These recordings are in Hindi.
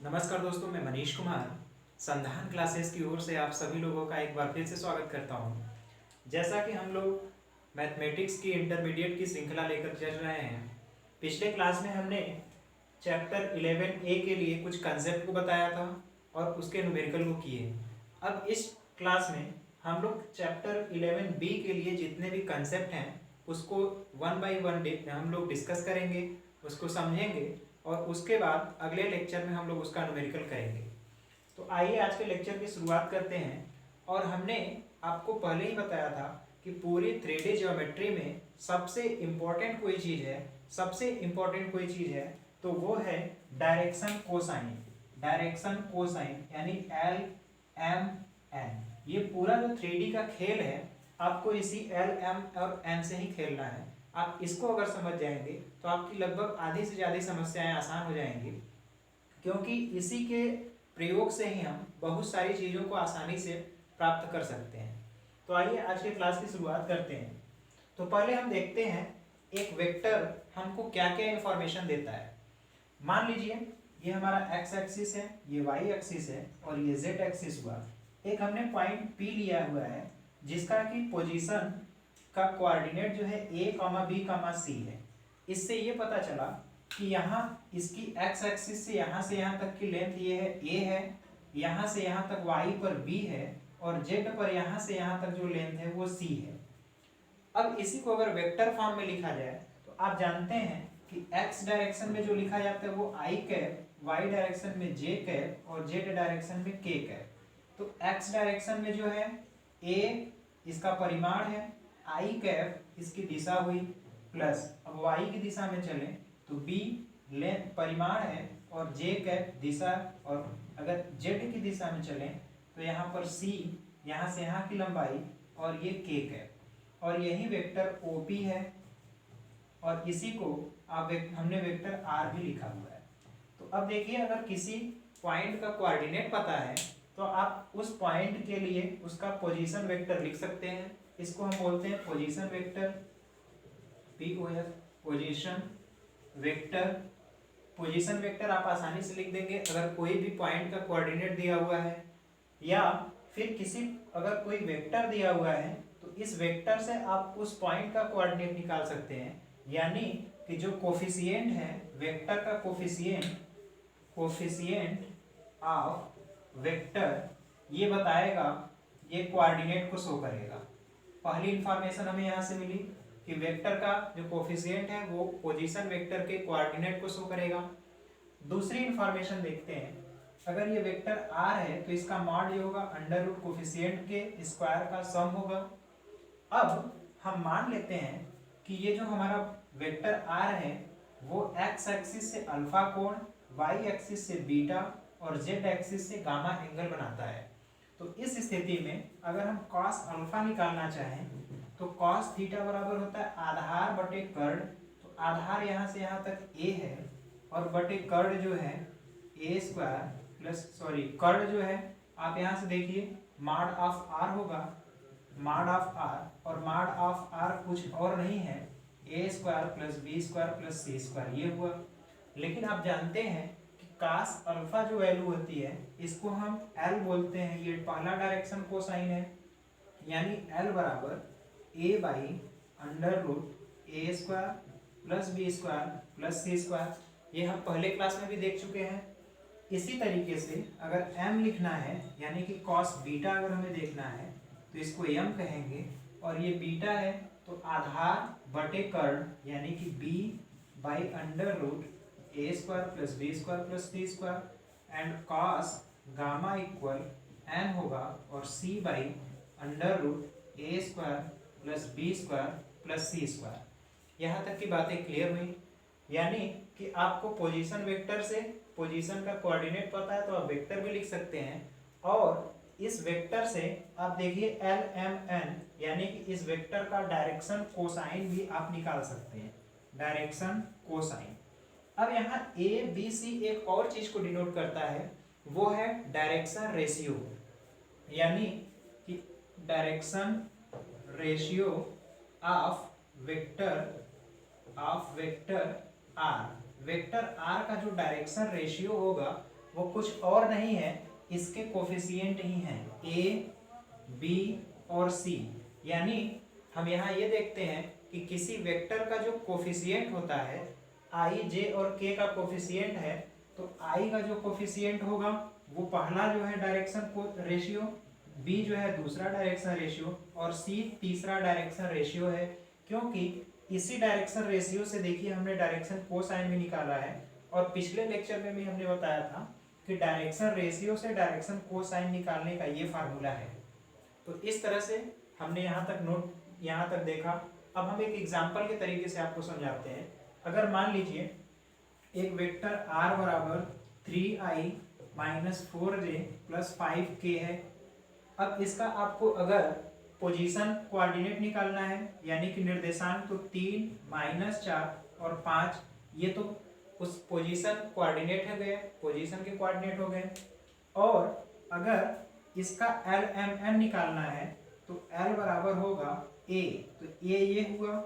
नमस्कार दोस्तों, मैं मनीष कुमार संधान क्लासेस की ओर से आप सभी लोगों का एक बार फिर से स्वागत करता हूं। जैसा कि हम लोग मैथमेटिक्स की इंटरमीडिएट की श्रृंखला लेकर चल रहे हैं, पिछले क्लास में हमने चैप्टर 11A के लिए कुछ कंसेप्ट को बताया था और उसके न्यूमेरिकल को किए। अब इस क्लास में हम लोग चैप्टर 11B के लिए जितने भी कंसेप्ट हैं उसको वन बाय वन हम लोग डिस्कस करेंगे, उसको समझेंगे और उसके बाद अगले लेक्चर में हम लोग उसका न्यूमेरिकल करेंगे। तो आइए आज के लेक्चर की शुरुआत करते हैं। और हमने आपको पहले ही बताया था कि पूरी 3D ज्योमेट्री में सबसे इम्पोर्टेंट कोई चीज़ है तो वो है डायरेक्शन कोसाइन। डायरेक्शन कोसाइन यानी एल एम एन। ये पूरा जो 3D का खेल है आपको इसी एल एम और एन से ही खेलना है। आप इसको अगर समझ जाएंगे तो आपकी लगभग आधी से ज़्यादा समस्याएं आसान हो जाएंगी, क्योंकि इसी के प्रयोग से ही हम बहुत सारी चीज़ों को आसानी से प्राप्त कर सकते हैं। तो आइए आज के क्लास की शुरुआत करते हैं। तो पहले हम देखते हैं एक वेक्टर हमको क्या क्या इंफॉर्मेशन देता है। मान लीजिए ये हमारा एक्स एक्सिस है, ये वाई एक्सिस है और ये जेड एक्सिस हुआ। एक हमने पॉइंट पी लिया हुआ है जिसका कि पोजीशन का कोऑर्डिनेट जो है a, b, c है। इससे ये पता चला कि यहाँ इसकी x एक्सिस से यहाँ तक की लेंथ ये है a है, यहाँ से यहाँ तक y पर b है और z पर यहाँ से यहाँ तक जो लेंथ है वो c है। अब इसी को अगर वेक्टर फॉर्म में लिखा जाए तो आप जानते हैं कि x डायरेक्शन में जो लिखा जाता है वो i कैप, y डायरेक्शन में j कैप और z डायरेक्शन में k कैप। तो x डायरेक्शन में जो है a इसका परिमाण है, i कैप इसकी दिशा हुई, प्लस अब y की दिशा में चलें तो b लेंथ परिमाण है और j कैप दिशा, और अगर z की दिशा में चलें तो यहाँ पर c यहाँ से यहाँ की लंबाई और ये k कैप, और यही वेक्टर OP है और इसी को आप हमने वेक्टर R भी लिखा हुआ है। तो अब देखिए, अगर किसी पॉइंट का कोऑर्डिनेट पता है तो आप उस पॉइंट के लिए उसका पोजीशन वेक्टर लिख सकते हैं। इसको हम बोलते हैं position vector, POS, position vector. Position vector आप आसानी से लिख देंगे अगर कोई भी पॉइंट का कोऑर्डिनेट दिया हुआ है, या फिर किसी अगर कोई वेक्टर दिया हुआ है तो इस वेक्टर से आप उस पॉइंट का कोऑर्डिनेट निकाल सकते हैं। यानी कि जो कोफिशिएंट है वेक्टर का, कोफिशिएंट ऑफ वेक्टर ये बताएगा, ये कोऑर्डिनेट को शो करेगा। पहली इंफॉर्मेशन हमें यहाँ से मिली कि वेक्टर का जो कोफिशिएंट है वो पोजीशन वेक्टर के कोऑर्डिनेट को शो करेगा। दूसरी इंफॉर्मेशन देखते हैं, अगर ये वेक्टर R है तो इसका मॉड ये होगा अंडर रूट कोफिशिएंट के स्क्वायर का सम होगा। अब हम मान लेते हैं कि ये जो हमारा वेक्टर R है वो x एक्सिस से अल्फा कोण, y एक्सिस से बीटा और z एक्सिस से गामा एंगल बनाता है। तो इस स्थिति में अगर हम cos अल्फा निकालना चाहें तो cos थीटा बराबर होता है आधार बटे कर्ण। तो आधार यहाँ से यहाँ तक a है और बटे कर्ण जो है a स्क्वायर प्लस कर्ण जो है आप यहाँ से देखिए मॉड ऑफ r होगा, मॉड ऑफ r, और मॉड ऑफ r कुछ और नहीं है a square plus b square plus c square, ये हुआ। लेकिन आप जानते हैं कि cos अल्फा जो वैल्यू होती है इसको हम L बोलते हैं। ये पहला डायरेक्शन कोसाइन है, यानी L बराबर a by under root a square plus b square plus c square. ये हम पहले क्लास में भी देख चुके हैं। इसी तरीके से अगर m लिखना है यानी कि cos बीटा अगर हमें देखना है तो इसको m कहेंगे, और ये बीटा है तो आधार बटे कर्ण यानी कि b by under root a square plus b square plus c square, and cos gamma equal n होगा और c by under root a square plus b square plus c square. यहाँ तक की बातें क्लियर हुई। यानी कि आपको पोजीशन वेक्टर से पोजीशन का कोऑर्डिनेट पता है तो आप वेक्टर भी लिख सकते हैं, और इस वेक्टर से आप देखिए एल एम एन यानी कि इस वेक्टर का डायरेक्शन कोसाइन भी आप निकाल सकते हैं, डायरेक्शन कोसाइन। अब यहाँ ए बी सी एक और चीज को डिनोट करता है, वो है डायरेक्शन रेशियो, यानी कि direction ratio of vector R. Vector R का जो डायरेक्शन रेशियो होगा वो कुछ और नहीं है, इसके कोफिशिएंट ही हैं ए, बी और सी। यानी हम यहाँ ये देखते हैं कि किसी वेक्टर का जो कोफिशिएंट होता है, आई, जे और के का कोफिशिएंट है, तो आई का जो कोफिशिएंट होगा वो पहला जो है डायरेक्शन को रेशियो, बी जो है दूसरा डायरेक्शन रेशियो और सी तीसरा डायरेक्शन रेशियो है। क्योंकि इसी डायरेक्शन रेशियो से देखिए हमने डायरेक्शन कोसाइन भी निकाला है, और पिछले लेक्चर में भी हमने बताया था कि डायरेक्शन रेशियो से डायरेक्शन कोसाइन निकालने का ये फार्मूला है। तो इस तरह से हमने यहाँ तक देखा। अब हम एक एग्जाम्पल के तरीके से आपको समझाते हैं। अगर मान लीजिए एक वेक्टर r बराबर 3i minus 4j plus 5k है। अब इसका आपको अगर पोजीशन कोऑर्डिनेट निकालना है, यानी कि निर्देशांक, तो 3 माइनस 4 और 5 ये तो उस पोजीशन कोऑर्डिनेट है गए, पोजीशन के कोऑर्डिनेट हो गए। और अगर इसका LMN निकालना है तो L बराबर होगा A, तो A ये हुआ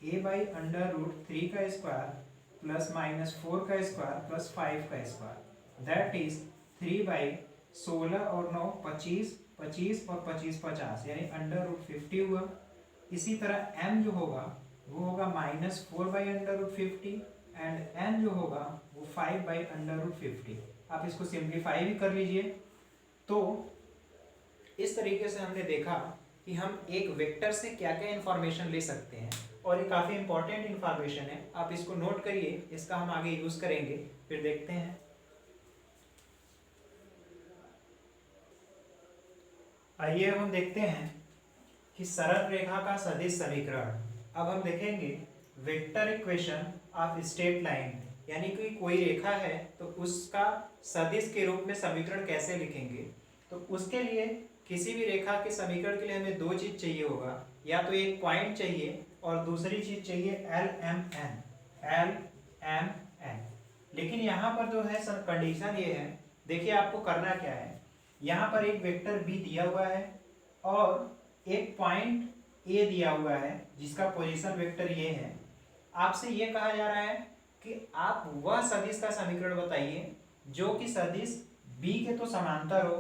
A बाई अंडर रूट 3 का स्क्वायर प्लस माइनस 4 का स्क्वायर प्लस 5 का स्क्वायर, दैट इज 3 बाई 16 और 9 25, 25 और 25 50, यानी अंडर रूट 50 हुआ। इसी तरह m जो होगा वो होगा minus 4 by under root 50 and n जो होगा वो 5 बाई अंडर रूट 50। आप इसको सिंप्लीफाई भी कर लीजिए। तो इस तरीके से हमने देखा कि हम एक वेक्टर से क्या क्या इंफॉर्मेशन ले सकते हैं, और ये काफ़ी इंपॉर्टेंट इंफॉर्मेशन है। आप इसको नोट करिए, इसका हम आगे यूज करेंगे, फिर देखते हैं। आइए हम देखते हैं कि सरल रेखा का सदिश समीकरण। अब हम देखेंगे vector equation of straight line, यानी कि कोई रेखा है तो उसका सदिश के रूप में समीकरण कैसे लिखेंगे। तो उसके लिए किसी भी रेखा के समीकरण के लिए हमें दो चीज चाहिए होगा, या तो एक पॉइंट चाहिए और दूसरी चीज चाहिए LMN। लेकिन यहाँ पर जो है कंडीशन ये है, देखिए आपको करना क्या है। यहाँ पर एक वेक्टर B दिया हुआ है और एक पॉइंट A दिया हुआ है जिसका पोजीशन वेक्टर ये है। आपसे ये कहा जा रहा है कि आप वह सदिश का समीकरण बताइए जो कि सदिश B के तो समांतर हो।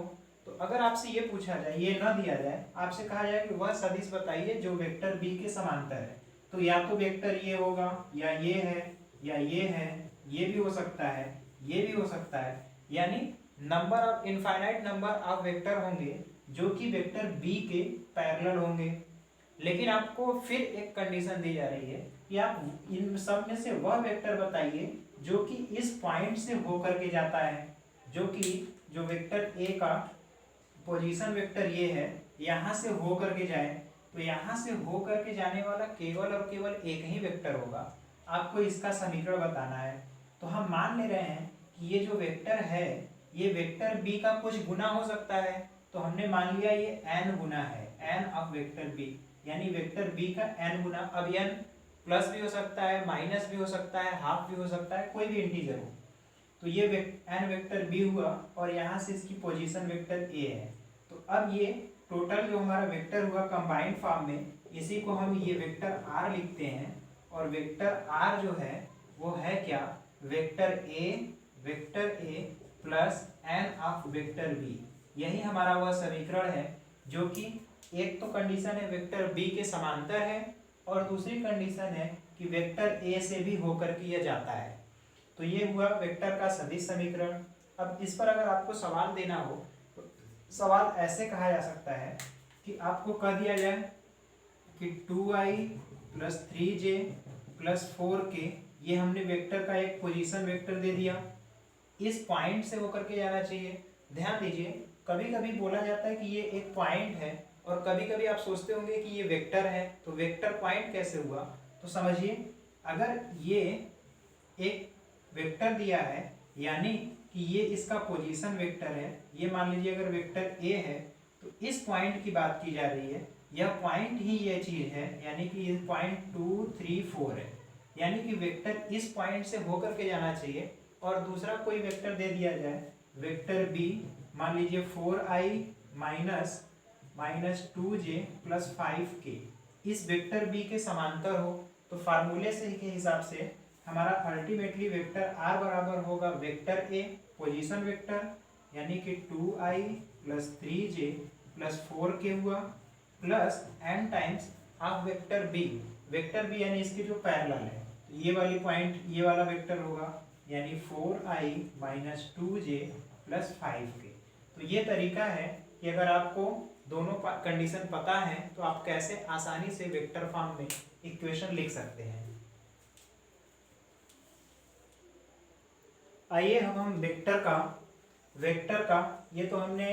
तो अगर आपसे ये पूछा जाए, ये ना दिया जाए, आपसे कहा जाए कि वह सदिश बताइए जो वेक्टर B के समांतर है, तो या तो वेक्टर ये होगा, या ये है, या ये है, ये भी हो सकता है, ये भी हो सकता है। यानी number of infinite number of vector होंगे जो कि वेक्टर B के पैरेलल होंगे। लेकिन आपको फिर एक कंडीशन दी जा रही है कि आप इन सब में से वह वेक्टर बताइए जो कि इस पॉइंट से होकर के जाता है, जो कि जो वेक्टर A का पोजीशन वेक्टर ये है, यहाँ से हो करके जाए, तो यहाँ से हो करके जाने वाला केवल और केवल एक ही वेक्टर होगा। आपको इसका समीकरण बताना है। तो हम मान ले रहे हैं कि ये जो वेक्टर है ये वेक्टर B का कुछ गुना हो सकता है। तो हमने मान लिया ये n गुना है, n ऑफ वेक्टर B, यानी वेक्टर B का n गुना। अब n प्लस भी हो सकता है, माइनस भी हो सकता है, हाफ भी हो सकता है, कोई भी इंटीजर हो। तो ये n वेक्टर B हुआ और यहाँ से इसकी पोजीशन वेक्टर A है। तो अब ये टोटल जो हमारा वेक्टर हुआ कंबाइंड फॉर्म में, इसी को हम ये वेक्टर R लिखते हैं। और वेक्टर R जो है वो है क्या, vector A plus n of vector B। यही हमारा वह समीकरण है जो कि एक तो कंडीशन है वेक्टर B के समांतर है, और दूसरी कंडीशन है कि वेक्टर A से भी होकर के यह जाता है। तो ये हुआ वेक्टर का सदिश समीकरण। अब इस पर अगर आपको सवाल देना हो तो सवाल ऐसे कहा जा सकता है कि आपको कह दिया जाए कि 2i plus 3j plus 4k, ये हमने वेक्टर का एक पोजीशन वेक्टर दे दिया, इस पॉइंट से होकर के जाना चाहिए। ध्यान दीजिए, कभी कभी बोला जाता है कि ये एक पॉइंट है, और कभी कभी आप सोचते होंगे कि ये वेक्टर है, तो वेक्टर पॉइंट कैसे हुआ। तो समझिए, अगर ये एक वेक्टर दिया है, यानी कि ये इसका पोजीशन वेक्टर है, ये मान लीजिए अगर वेक्टर A है, तो इस पॉइंट की बात की जा रही है, यह पॉइंट ही ये चीज है, यानी कि ये पॉइंट 2 3 4 है, यानी कि वेक्टर इस पॉइंट से होकर के जाना चाहिए। और दूसरा कोई वेक्टर दे दिया जाए, वेक्टर B, मान लीजिए 4i minus 2j plus 5k, इस वेक्टर B के समांतर हो। तो फार्मूले से के हिसाब से हमारा अल्टीमेटली वेक्टर R बराबर होगा वेक्टर A पोजीशन वेक्टर यानी कि 2i plus 3j plus 4k हुआ, plus n times of vector B. Vector B यानी इसके जो पैरेलल है, तो ये वाली पॉइंट ये वाला वेक्टर होगा, यानी 4i minus 2j plus 5k। तो ये तरीका है कि अगर आपको दोनों कंडीशन पता है तो आप कैसे आसानी से वेक्टर फॉर्म में इक्वेशन लिख सकते हैं। आइए हम वेक्टर का ये तो हमने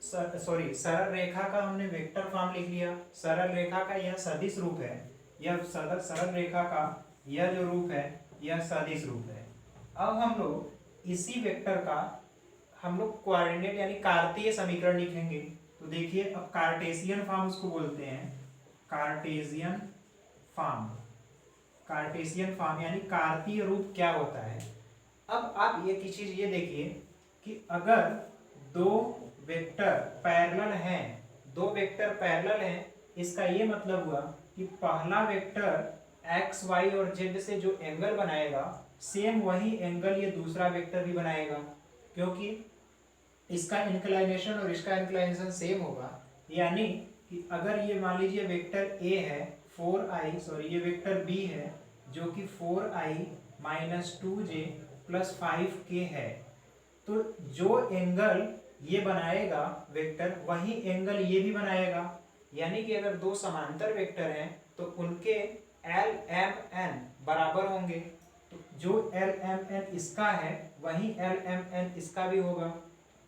सरल रेखा का हमने वेक्टर फॉर्म लिख लिया। सरल रेखा का यह सदिश रूप है, यह सरल रेखा का यह जो रूप है यह सदिश रूप है। अब हम लोग इसी वेक्टर का हम लोग कोऑर्डिनेट यानी कार्तीय समीकरण लिखेंगे। तो देखिए, अब कार्टेशियन फॉर्म उसको बोलते हैं, कार्टेशियन फॉर्म यानी कार्तीय रूप क्या होता है। अब आप ये की चीज ये देखिए कि अगर दो वेक्टर पैरेलल हैं, इसका ये मतलब हुआ कि पहला वेक्टर एक्स वाई और जेड से जो एंगल बनाएगा सेम वही एंगल ये दूसरा वेक्टर भी बनाएगा, क्योंकि इसका इंक्लाइनेशन और इसका इंक्लाइनेशन सेम होगा। यानी कि अगर ये मान लीजिए वेक्टर ए है ये वेक्टर बी है जो कि 4i minus 2j plus 5k है, तो जो एंगल ये बनाएगा वेक्टर वही एंगल ये भी बनाएगा। यानी कि अगर दो समांतर वेक्टर हैं तो उनके LMN बराबर होंगे, तो जो LMN इसका है वही LMN इसका भी होगा।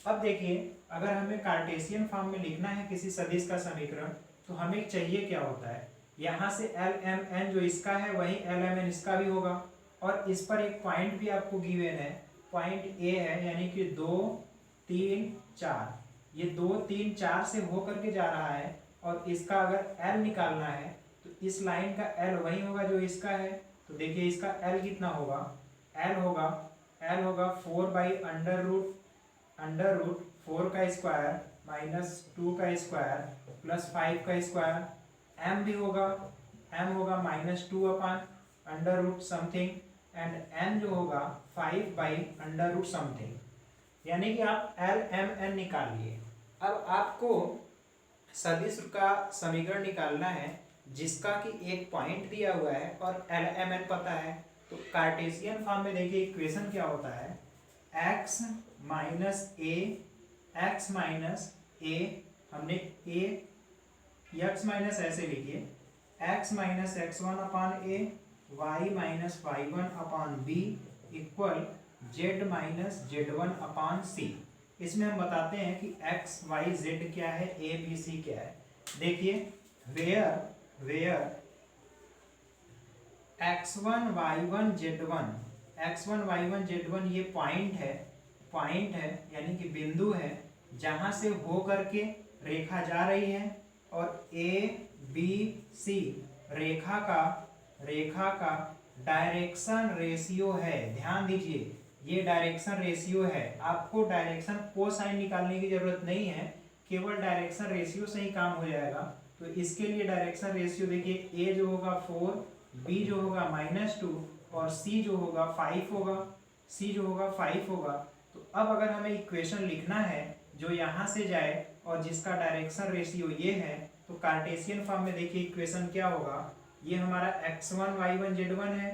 अब देखिए, अगर हमें कार्टेशियन फॉर्म में लिखना है किसी सदिश का समीकरण तो हमें चाहिए क्या होता है, यहाँ से LMN जो इसका है वही LMN इसका भी होगा। और इस पर एक पॉइंट भी आपको गिवन है, पॉइंट A है, यानी कि 2 3 4, ये 2 3 4 से हो करके जा रहा है और इसका अगर L निकालना है तो इस लाइन का L वही होगा जो इसका है। तो देखिए इसका L कितना होगा, L होगा 4 बाई अंडर रूट 4 का स्क्वायर माइनस 2 का स्क्वायर प्लस 5 का स्क्वायर। M भी होगा minus 2 upon under root something, and n जो होगा 5 बाई अंडर रूट समथिंग। यानी कि आप LMN निकाल लिए। अब आपको सदिश का समीकरण निकालना है जिसका कि एक पॉइंट दिया हुआ है और LMN पता है। तो कार्टेशियन फॉर्म में देखिए इक्वेशन क्या होता है, x माइनस a हमने x माइनस ऐसे लिखिए, x minus x1 upon a, y minus y1 upon b equal z minus z1 upon c। इसमें हम बताते हैं कि x y z क्या है, a b c क्या है। देखिए, वेयर x1 y1 z1 ये पॉइंट है यानी कि बिंदु है जहां से हो करके रेखा जा रही है, और a b c रेखा का डायरेक्शन रेशियो है। ध्यान दीजिए, ये डायरेक्शन रेशियो है। आपको डायरेक्शन कोसाइन निकालने की जरूरत नहीं है, केवल डायरेक्शन रेशियो से ही काम हो जाएगा। तो इसके लिए डायरेक्शन रेशियो देखिए, a जो होगा 4, b जो होगा -2 और c जो होगा 5 होगा। तो अब अगर हमें इक्वेशन लिखना है जो यहाँ से जाए और जिसका डायरेक्शन रेशियो ये है, तो कार्टेशियन फॉर्म में देखिए इक्वेशन क्या होगा, ये हमारा x1 y1 z1 है,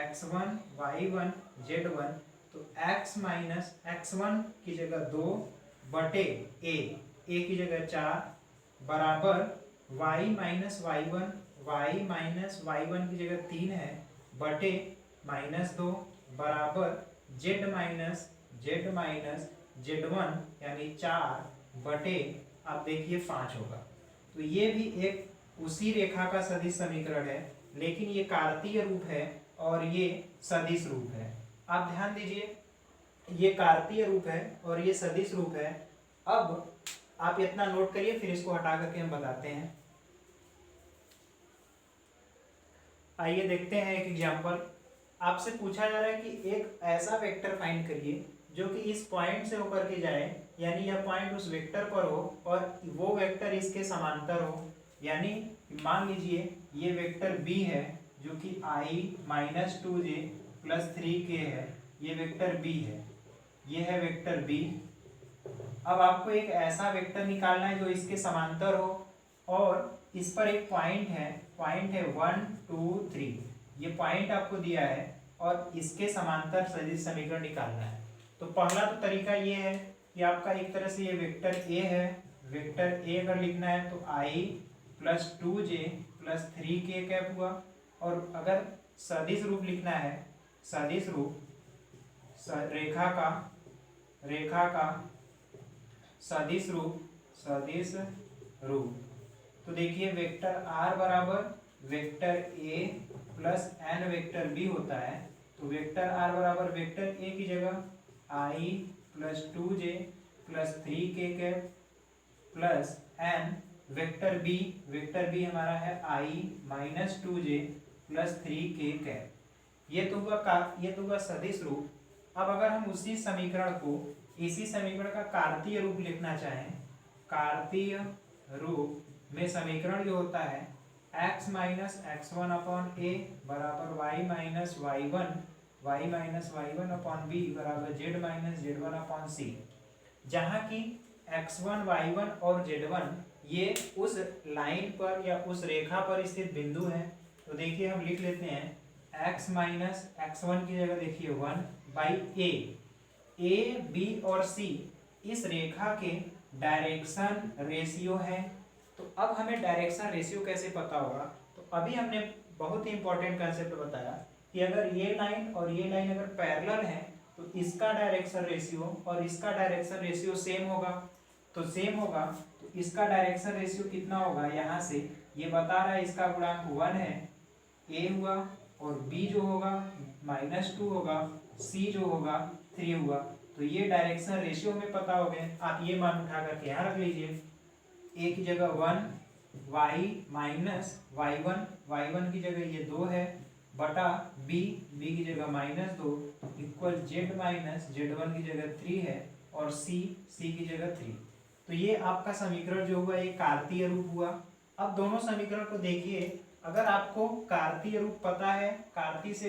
x1 y1 z1। तो x माइनस x1 की जगह 2 बटे a की जगह 4 बराबर y माइनस y1 की जगह 3 है बटे -2 बराबर z माइनस z1 यानी 4 बटे, आप देखिए 5 होगा। तो ये भी एक उसी रेखा का सदिश समीकरण है, लेकिन ये कार्तीय रूप है और ये सदिश रूप है। आप ध्यान दीजिए, ये कार्तीय रूप है और ये सदिश रूप है। अब आप इतना नोट करिए, फिर इसको हटा करके हम बताते हैं। आइए देखते हैं एक एग्जांपल। आपसे पूछा जा रहा है कि एक ऐसा वेक्टर फाइंड करिए जो कि इस पॉइंट से होकर के जाए, यानी यह पॉइंट उस वेक्टर पर हो और वो वेक्टर इसके समांतर हो। यानी मान लीजिए ये वेक्टर b है जो कि i minus 2j plus 3k है, ये वेक्टर b है। ये है वेक्टर बी। अब आपको एक ऐसा वेक्टर निकालना है जो इसके समांतर हो और इस पर एक पॉइंट है 1 2 3, ये पॉइंट आपको दिया है और इसके समांतर सदिश समीकरण निकालना है। तो पहला तो तरीका ये है कि आपका एक तरह से ये वेक्टर ए है, वेक्टर ए अगर लिखना है तो आई plus 2j plus 3k cap हुआ। और अगर सदिश रूप लिखना है, सदिश रूप रेखा का सदिश रूप तो देखिए वेक्टर आर बराबर vector A plus N vector B होता है। तो वेक्टर आर बराबर वेक्टर ए की जगह I plus 2j plus 3k cap plus N vector B हमारा है आई minus 2j plus 3k cap. ये तो हुआ सदिश रूप। अब अगर हम इसी समीकरण का कार्तीय रूप लिखना चाहें, कार्तीय रूप में समीकरण जो होता है x minus X one upon A बराबर y minus Y one upon B बराबर z वन अपॉन सी, जहाँ की x1 y1 और z1 ये उस लाइन पर या उस रेखा पर स्थित बिंदु हैं। तो देखिए हम लिख लेते हैं x माइनस एक्स वन की जगह देखिए 1 बाई ए बी और सी इस रेखा के डायरेक्शन रेशियो है। तो अब हमें डायरेक्शन रेशियो कैसे पता होगा? तो अभी हमने बहुत ही इंपॉर्टेंट कंसेप्ट बताया कि अगर ये लाइन और ये लाइन अगर पैरेलल है तो इसका डायरेक्शन रेशियो और इसका डायरेक्शन रेशियो सेम होगा। तो सेम होगा तो इसका डायरेक्शन रेशियो कितना होगा? यहाँ से ये बता रहा है इसका गुणांक 1 है, ए हुआ और बी जो होगा -2 होगा, सी जो होगा 3 हुआ। तो ये डायरेक्शन रेशियो हमें पता हो गए। आप ये मान उठा करके यहाँ रख लीजिए, ए की जगह 1 y माइनस y1 की जगह ये 2 है बटा b की जगह -2 इक्वल z माइनस z1 की जगह 3 है और c की जगह 3। तो ये आपका समीकरण जो हुआ ये कार्तीय रूप हुआ। अब दोनों समीकरण को देखिए, अगर आपको कार्तीय रूप पता है, कार्तीय से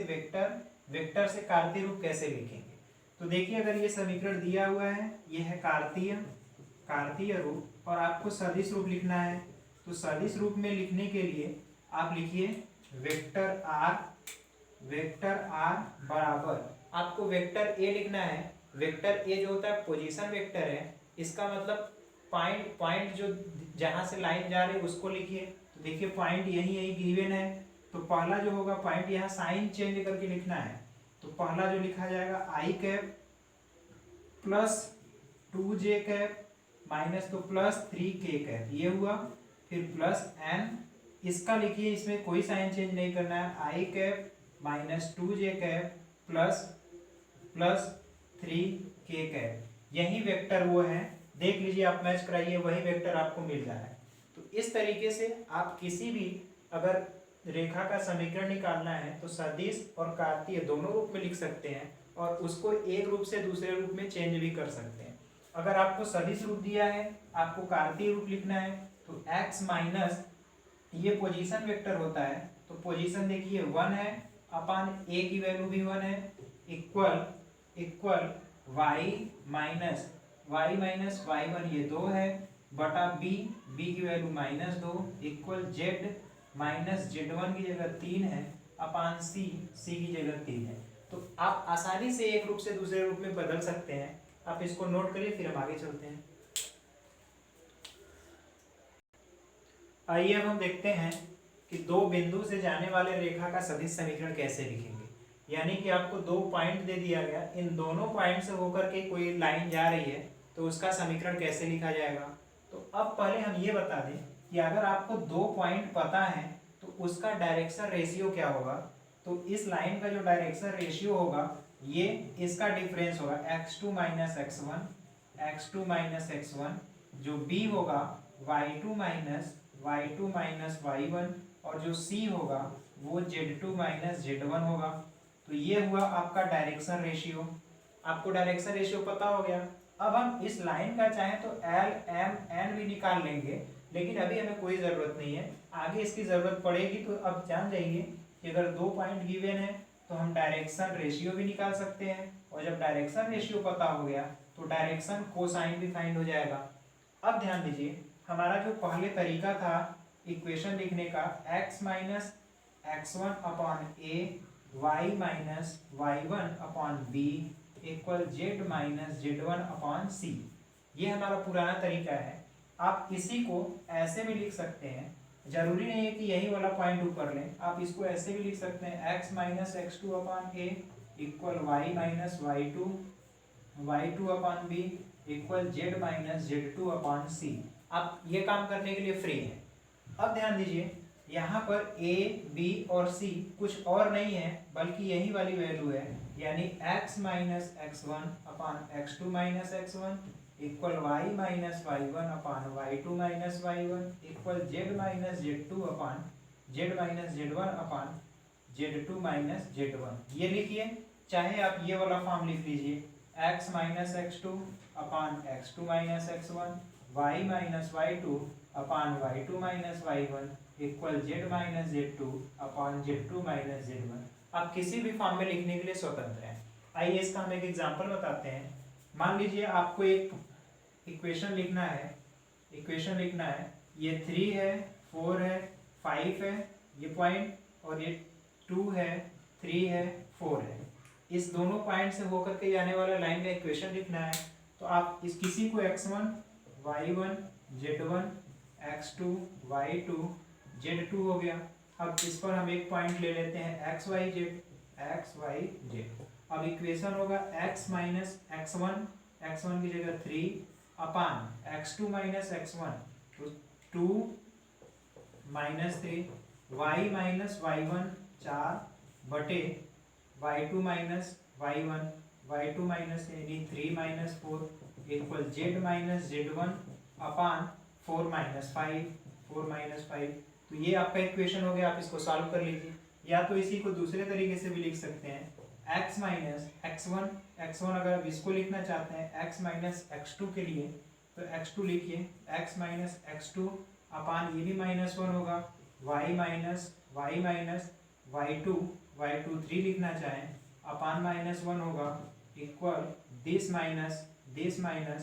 वेक्टर से कार्तीय रूप कैसे लिखेंगे? तो देखिए अगर ये समीकरण दिया हुआ है, ये है कार्तीय रूप और आपको सदिश रूप लिखना है। तो सदिश रूप में लिखने के लिए आप लिखिए वेक्टर आर बराबर, आपको वेक्टर ए लिखना है। वेक्टर ए जो होता है पोजीशन वेक्टर है, इसका मतलब पॉइंट जो जहां से लाइन जा रही है उसको लिखिए। तो देखिए पॉइंट यही गिवन है, तो पहला जो होगा पॉइंट यहाँ साइन चेंज करके लिखना है। तो पहला जो लिखा जाएगा I cap plus 2j cap minus तो प्लस 3k कैप, ये हुआ। फिर प्लस एन, इसका लिखिए, इसमें कोई साइन चेंज नहीं करना है, I cap minus 2j cap plus 3k cap. यही वेक्टर वो है, देख लीजिए आप मैच कराइए, वही वेक्टर आपको मिल रहा है। तो इस तरीके से आप किसी भी अगर रेखा का समीकरण निकालना है तो सदिश और कार्तीय दोनों रूप में लिख सकते हैं और उसको एक रूप से दूसरे रूप में चेंज भी कर सकते हैं। अगर आपको सदिश रूप दिया है, आपको कार्तीय रूप लिखना है, तो x माइनस ये पोजीशन वेक्टर होता है, तो पोजीशन देखिए 1 है अपान a की वैल्यू भी 1 है इक्वल y माइनस y1 ये 2 है बटा b की value -2 equal z minus z1 की जगह 3 है अपान c की जगह 3 है। तो आप आसानी से एक रूप से दूसरे रूप में बदल सकते हैं। आप इसको नोट करिए, फिर हम आगे चलते हैं। आइए अब हम देखते हैं कि दो बिंदु से जाने वाले रेखा का सदिश समीकरण कैसे लिखेंगे। यानी कि आपको दो पॉइंट दे दिया गया, इन दोनों पॉइंट से होकर के कोई लाइन जा रही है तो उसका समीकरण कैसे लिखा जाएगा। तो अब पहले हम ये बता दें कि अगर आपको दो पॉइंट पता है तो उसका डायरेक्शन रेशियो क्या होगा। तो इस लाइन का जो डायरेक्शन रेशियो होगा ये इसका डिफरेंस होगा x2 माइनस x1, जो b होगा y2 माइनस y1 और जो c होगा वो z2 माइनस z1 होगा। तो ये हुआ आपका डायरेक्शन रेशियो। आपको डायरेक्शन रेशियो पता हो गया। अब हम इस लाइन का चाहे तो एल एम एन भी निकाल लेंगे, लेकिन अभी हमें कोई ज़रूरत नहीं है, आगे इसकी ज़रूरत पड़ेगी। तो अब जान जाइए कि अगर दो पॉइंट गिवन है तो तो हम डायरेक्शन रेशियो भी निकाल सकते हैं, और जब डायरेक्शन रेशियो पता हो गया तो डायरेक्शन कोसाइन भी फाइंड हो जाएगा। अब ध्यान दीजिए, हमारा जो पहले तरीका था इक्वेशन लिखने का, x minus x1 upon A y minus y1 upon B equal z minus z1 upon C, ये हमारा पुराना तरीका है। आप इसी को ऐसे भी लिख सकते हैं, जरूरी नहीं है कि यही वाला पॉइंट ऊपर लें, आप इसको ऐसे भी लिख सकते हैं x minus x2 upon A equal y minus y2 upon B equal z minus z2 upon C. आप ये काम करने के लिए फ्री हैं। अब ध्यान दीजिए, यहाँ पर a, b और c कुछ और नहीं है बल्कि यही वाली वैल्यू है, यानी x minus x1 upon x2 minus x1 equal y minus y1 upon y2 minus y1 equal z minus z2 upon z minus z1 upon z2 minus z1। ये लिखिए, चाहे आप ये वाला फॉर्म लिख लीजिए, x minus x2 upon x2 minus x1 y minus y2 upon y2 minus y1 equal z minus z2 upon z2 minus z1। आप किसी भी फॉर्म में लिखने के लिए स्वतंत्र हैं। आइए इसका हम एक एग्जांपल बताते हैं। मान लीजिए आपको एक इक्वेशन लिखना है, ये 3 है, 4 है, 5 है ये पॉइंट, और ये 2 है, 3 है, 4 है। इस दोनों पॉइंट से होकर के जाने वाला लाइन का इक्वेशन लिखना है। तो आप इस किसी को x1 y1 z1 x2 y2 z2 हो गया। अब इस पर हम एक पॉइंट ले लेते हैं x y z। अब इक्वेशन होगा x माइनस x1 की जगह 3 अपान x2 माइनस x1 तो 2 माइनस 3 y माइनस y1 4 बटे y2 minus y1 minus 3 minus 4 equal z minus z1 अपान 4 माइनस 5। तो ये आपका इक्वेशन हो गया। आप इसको सॉल्व कर लीजिए, या तो इसी को दूसरे तरीके से भी लिख सकते हैं, x माइनस x1 अगर आप इसको लिखना चाहते हैं x माइनस x2 के लिए तो x2 लिखिए, x माइनस x2 अपान ये भी माइनस 1 होगा, y माइनस y2 3 लिखना चाहें अपान माइनस 1 होगा equal this minus z minus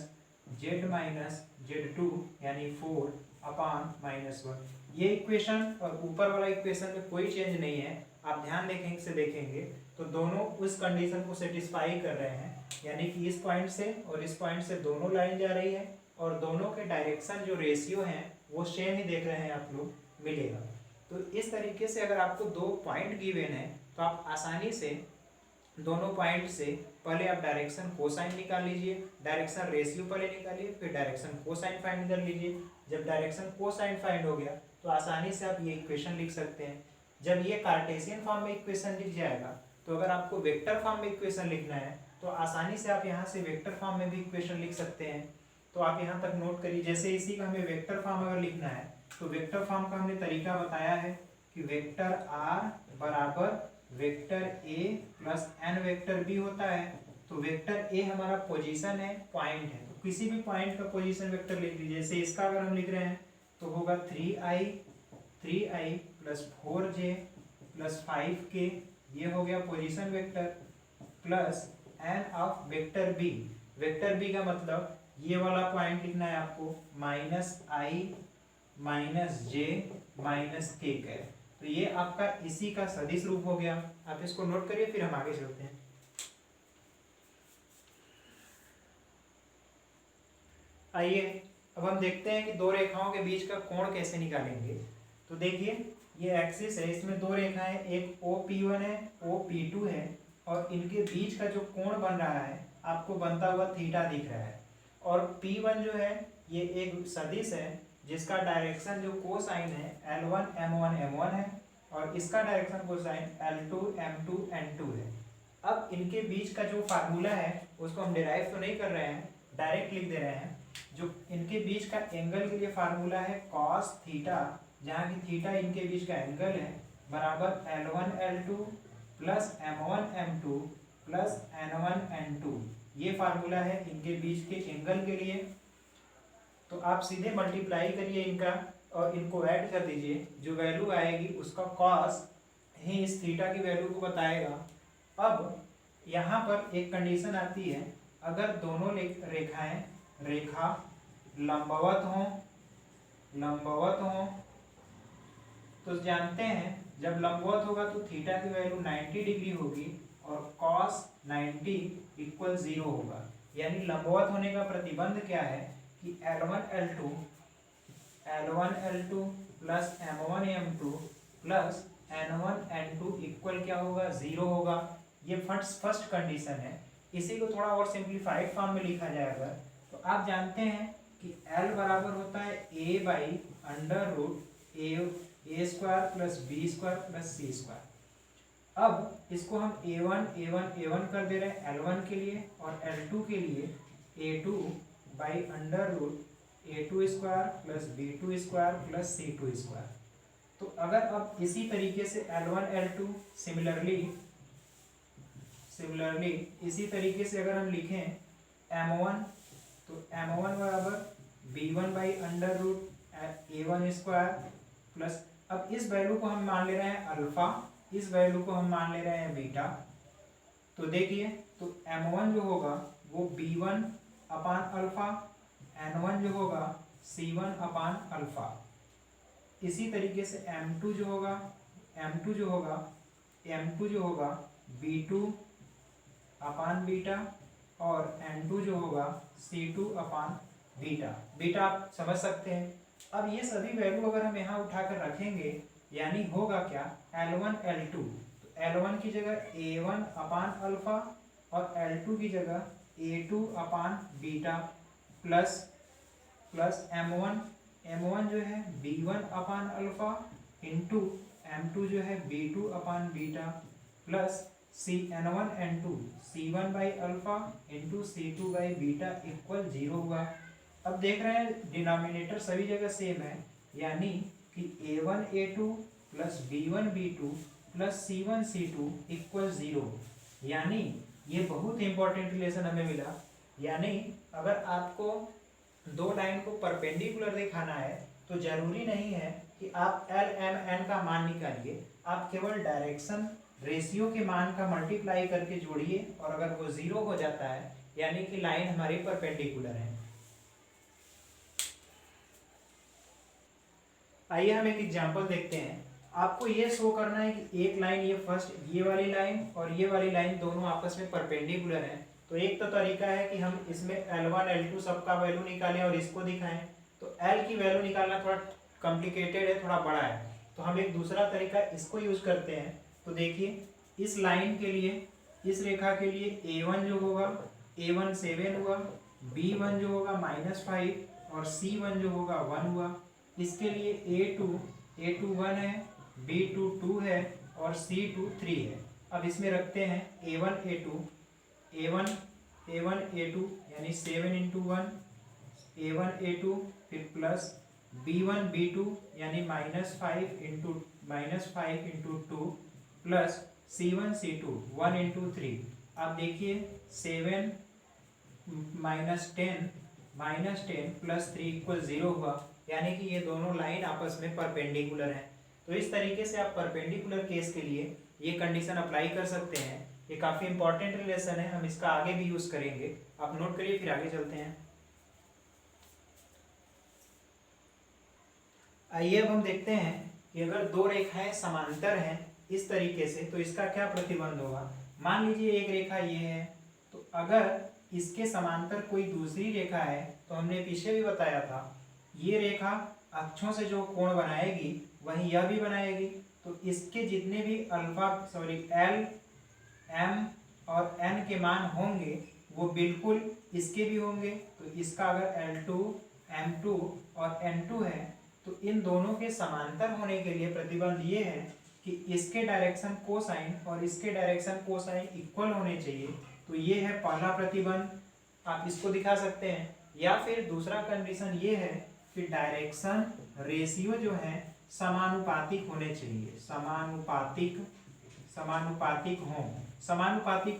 z2 यानी 4 अपान माइनस 1। ये इक्वेशन और ऊपर वाला इक्वेशन में कोई चेंज नहीं है। आप ध्यान देखेंगे तो दोनों उस कंडीशन को सेटिस्फाई कर रहे हैं, यानी कि इस पॉइंट से और इस पॉइंट से दोनों लाइन जा रही है और दोनों के डायरेक्शन जो रेशियो हैं वो सेम ही देख रहे हैं आप लोग, मिलेगा। तो इस तरीके से अगर आपको दो पॉइंट गिवन है तो आप आसानी से दोनों पॉइंट से पहले आप डायरेक्शन कोसाइन निकाल लीजिए, डायरेक्शन रेशियो पहले निकालिए, फिर डायरेक्शन कोसाइन फाइंड कर लीजिए। जब डायरेक्शन कोसाइन फाइंड हो गया तो आसानी से आप ये इक्वेशन लिख सकते हैं। जब ये कार्टेशियन फॉर्म में इक्वेशन लिख जाएगा तो अगर आपको वेक्टर फॉर्म में इक्वेशन लिखना है तो आसानी से आप यहाँ से वेक्टर फॉर्म में भी इक्वेशन लिख सकते हैं। तो आप यहाँ तक नोट करिए, जैसे इसी का हमें वेक्टर फॉर्म अगर लिखना है तो वेक्टर फॉर्म का हमने तरीका बताया है कि वेक्टर आर बराबर vector A plus N vector B होता है। तो वेक्टर ए हमारा पोजीशन है, पॉइंट है, तो किसी भी पॉइंट का पोजीशन वेक्टर लिख लीजिए। जैसे इसका अगर हम लिख रहे हैं तो होगा 3i plus 4j plus 5k, ये हो गया position vector, plus N of vector B. Vector B का मतलब ये वाला पॉइंट लिखना है आपको, -i -j -k। तो ये आपका इसी का सदिश रूप हो गया। आप इसको नोट करिए, फिर हम आगे चलते हैं। आइए अब हम देखते हैं कि दो रेखाओं के बीच का कोण कैसे निकालेंगे। तो देखिए ये एक्सिस है, इसमें दो रेखाएं, एक OP1 है, OP2 है, और इनके बीच का जो कोण बन रहा है आपको बनता हुआ थीटा दिख रहा है। और P1 जो है ये एक सदिश है जिसका डायरेक्शन जो कोसाइन है L1 M1 M1 है, और इसका direction cosine L2 M2 N2 है। अब इनके बीच का जो फार्मूला है उसको हम डिराइव तो नहीं कर रहे हैं, डायरेक्ट लिख दे रहे हैं। जो इनके बीच का एंगल के लिए फार्मूला है कॉस थीटा, जहाँ की थीटा इनके बीच का एंगल है, बराबर L1 L2 plus M1 M2 plus N1 N2। ये फार्मूला है इनके बीच के एंगल के लिए। तो आप सीधे मल्टीप्लाई करिए इनका और इनको ऐड कर दीजिए, जो वैल्यू आएगी उसका कॉस ही इस थीटा की वैल्यू को बताएगा। अब यहाँ पर एक कंडीशन आती है, अगर दोनों रेखाएं रेखा लंबवत हों तो जानते हैं जब लंबवत होगा तो थीटा की वैल्यू 90 डिग्री होगी और cos 90 इक्वल 0 होगा। यानी लंबवत होने का प्रतिबंध क्या है कि L1 L2 plus M1 M2 plus N1 N2 equal क्या होगा 0 होगा। ये फर्स्ट कंडीशन है। इसी को थोड़ा और सिंप्लीफाइड फॉर्म में लिखा जाएगा तो आप जानते हैं कि L बराबर होता है a by under root A square plus B square plus C square. अब इसको हम a1 कर दे रहे हैं L1 के लिए और L2 के लिए a2 by under root a2 square plus b2 square plus c2 square. तो अगर अब इसी तरीके से L1 L2 सिमिलरली इसी तरीके से अगर हम लिखें M1 तो M1 बराबर b1 by under root a1 square plus, अब इस वैल्यू को हम मान ले रहे हैं अल्फा, इस वैल्यू को हम मान ले रहे हैं बीटा। तो देखिए तो M1 जो होगा वो b1 अपान अल्फा, N1 जो होगा c1 अपान अल्फा। इसी तरीके से M2 जो होगा b2 अपान बीटा और N2 जो होगा c2 अपान बीटा आप समझ सकते हैं। अब ये सभी वैल्यू अगर हम यहाँ उठाकर रखेंगे यानी होगा क्या L1 L2, तो L1 की जगह a1 अपान अल्फा और L2 की जगह a2 अपान बीटा प्लस M1 जो है b1 अपान अल्फा इंटू M2 जो है b2 upon beta plus N1 N2 c1 by alpha into c2 by beta equal 0 हुआ। अब देख रहे हैं डिनोमिनेटर सभी जगह सेम है यानी कि a1 a2 plus b1 b2 plus c1 c2 equal 0। यानी ये बहुत इंपॉर्टेंट रिलेशन हमें मिला। यानी अगर आपको दो लाइन को परपेंडिकुलर दिखाना है तो जरूरी नहीं है कि आप L M N का मान निकालिए, आप केवल डायरेक्शन रेशियो के मान का मल्टीप्लाई करके जोड़िए और अगर वो 0 हो जाता है यानी कि लाइन हमारी परपेंडिकुलर है। आइए हम एक एग्जांपल देखते हैं। आपको ये शो करना है कि एक लाइन ये वाली लाइन और ये वाली लाइन दोनों आपस में परपेंडिकुलर हैं। तो एक तो तरीका है कि हम इसमें L1 L2 सबका वैल्यू निकालें और इसको दिखाएं। तो L की वैल्यू निकालना थोड़ा कॉम्प्लिकेटेड है, थोड़ा बड़ा है, तो हम एक दूसरा तरीका इसको यूज करते हैं। तो देखिए इस लाइन के लिए, इस रेखा के लिए a1 जो होगा a1 7 हुआ, b1 जो होगा -5 और c1 जो होगा 1 हुआ। इसके लिए a2 1 है, b2 2 है और c2 3 है। अब इसमें रखते हैं a1 a2 यानी 7 इंटू 1 a1 a2 फिर प्लस b1 b2 यानी -5 into 2 plus c1 c2 1 into 3। आप देखिए 7 -10 प्लस 3 इक्वल 0 हुआ, यानी कि ये दोनों लाइन आपस में परपेंडिकुलर हैं। तो इस तरीके से आप परपेंडिकुलर केस के लिए ये कंडीशन अप्लाई कर सकते हैं। ये काफ़ी इंपॉर्टेंट रिलेशन है, हम इसका आगे भी यूज़ करेंगे। आप नोट करिए फिर आगे चलते हैं। आइए अब हम देखते हैं कि अगर दो रेखाएं समांतर हैं इस तरीके से तो इसका क्या प्रतिबंध होगा। मान लीजिए एक रेखा ये है, तो अगर इसके समांतर कोई दूसरी रेखा है तो हमने पीछे भी बताया था ये रेखा अक्षों से जो कोण बनाएगी वहीं यह भी बनाएगी। तो इसके जितने भी L, M और N के मान होंगे वो बिल्कुल इसके भी होंगे। तो इसका अगर L2, M2 और N2 है तो इन दोनों के समांतर होने के लिए प्रतिबंध ये है कि इसके डायरेक्शन कोसाइन और इसके डायरेक्शन कोसाइन इक्वल होने चाहिए। तो ये है पहला प्रतिबंध, आप इसको दिखा सकते हैं। या फिर दूसरा कंडीशन ये है कि डायरेक्शन रेशियो जो है समानुपातिक होने चाहिए, समानुपातिक